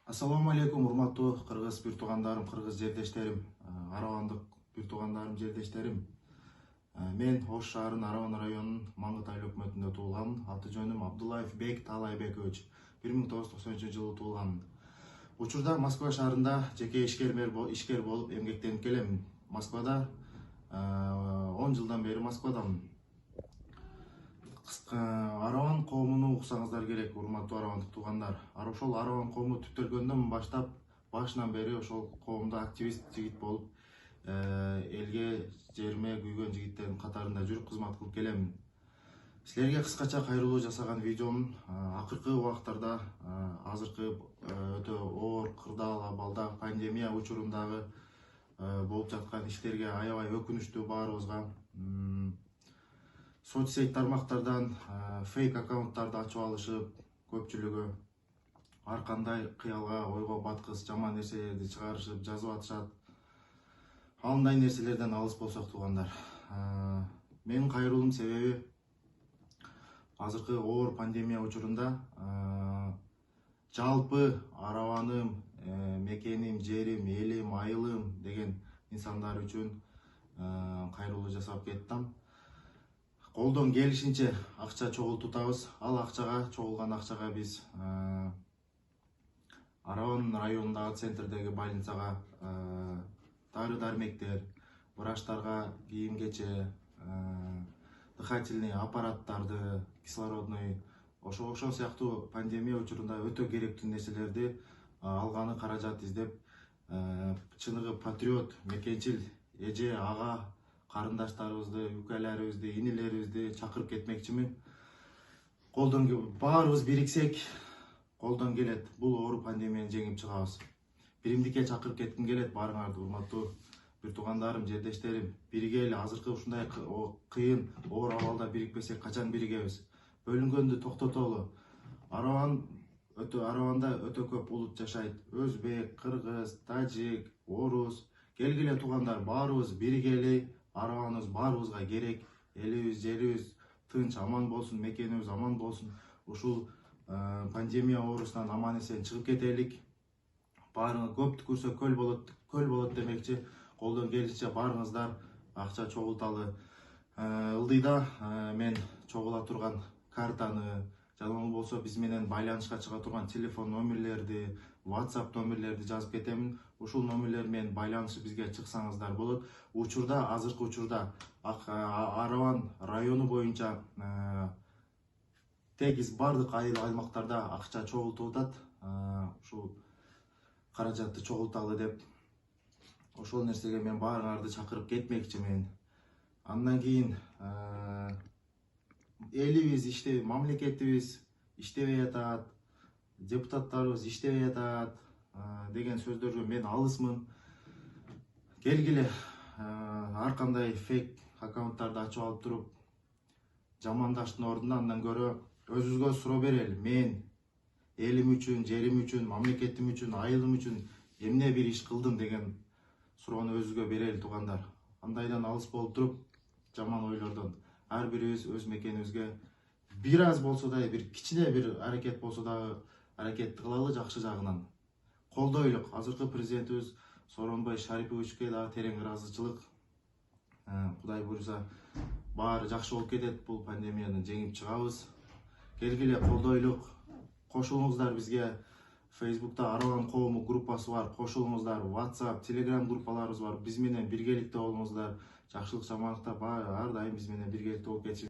Assalamu алейкум, урматтуу кыргыз бир туугандарым, кыргыз жердештерим, аравандык бир туугандарым, жердештерим. Мен Ош шаарынын Араван районунун Маңгытай өкмөтүндө туулган. Аты жөнүм Абдуллаев Бек Талайбекович. 1993-жылы туулган. Учурда Москва шаарында жеке ишкер болуп эмгектенип келем. Москвада 10 жылдан бери Москвадамын. Араван коомуну уксаңыздар керек, урматтуу аравандык туугандар. Ошол Араван коому түптөлгөндөн баштап, башынан бери ошол коомдо активист жигит болуп, элге, жериме күйгөн жигиттердин катарында жүрүп кызмат кылып келемин. Силерге кыскача кайрылуу жасаган видеом акыркы убактарда азыркы өтө оор, кырдаал абалда пандемия учурундагы болуп жаткан иштерге аябай өкүнүчтүү баарыбызга. Соцсет тармактардан фейк аккаунттарды ачып алышып, көпчүлүгү ар кандай кыялга, ойго баткыс, жаман нерселерди чыгарышып, жазып атышат. Андай нерселерден алыс болсок туугандар. Менин кайрылуум себеби азыркы оор пандемия учурунда жалпы араваным, мекеним, жерим, элим, айылым деген инсандар үчүн кайрылуу жасап кеттим. Колдон келишинче акча чогултутабыз. Ал акчага, чогулган акчага биз Араван районундагы центрдеги больницага дары-дармектер, врачтарга кийим-кече, дыхательный аппараттарды, кислородный, ошол сыяктуу пандемия учурунда өтө керектүү нерселерди алганы каражат издеп, чыныгы патриот, мекенчил, эже, ага, карындаштарыбызды, үкөлөрүбүздү, инилерибизди чакырып кетмекчимин. Баарыбыз бириксек, колдон келет. Бул оору пандемияны жеңип чыгабыз. Биримдикке чакырып кетким келет баарыңарды, урматтуу бир туугандарым, жердештерим. Биригели, азыркы ушундай кыйын, оор абалда бирикпесек качан биригебиз? Бөлүнгөндү токтотолу. Араванда өтө көп улут жашайт. Өзбек, кыргыз, тажик, орус. Келгиле туугандар, баарыбыз биригели. Араваныбыз баарыбызга керек. Элибиз, жерибиз тынч, аман болсун, мекенибиз аман болсун. Ушул пандемия оорусунан аман эсен чыгып кетелик. Баарыңы көп түкүрсө көл болот демекчи. Колдон келишинче баарыңыздар акча чогулталы. Ылдыйда мен чогула турган картаны, жана болбосо биз менен байланышка чыга турган телефон номерлерди, WhatsApp номерлерди жазып кетемин. Ушул номерлер менен байланышып бизге чыксаңыздар болот. Азыркы учурда Араван району боюнча тегиз бардык аймактарда акча чогултуп атат. Ушул каражатты чогулталы деп. Ошол нерсеге мен баарыңарды чакырып кетмекчимин. Андан кийин элибиз мамлекетибиз иштебей атат, депутаттарыбыз иштебей атат деген сөздөргө мен алысмын. Келгиле ар кандай фейк аккаунттарды ачып алып туруп жамандаштын ордуна андан көрө өзүбүзгө суроо берели. Мен элим үчүн, жерим үчүн, мамлекетим үчүн, айылым үчүн эмне бир иш кылдым деген суроону өзүбүзгө берели туугандар. Андайдан алыс болуп туруп, жаман ойлордон ар бирибиз өз мекенибизге бир аз болсо да, бир кичине бир аракет болсо да аракетти кылалы жакшы жагынан. Колдойлук. Азыркы президентибиз Сооронбай Шариповичке дагы терең ыраазычылык. Кудай буйруса баары жакшы болуп кетет. Бул пандемияны жеңип чыгабыз. Келгиле колдойлук. Кошулуңуздар бизге. Facebook'ta Араван коому группасы бар. Кошулуңуздар. WhatsApp, Telegram группаларыбыз бар. Биз менен биргеликте болуңуздар. Жакшылык жамандыкта ар дайым биз менен биргеликте болуп кетишиңиз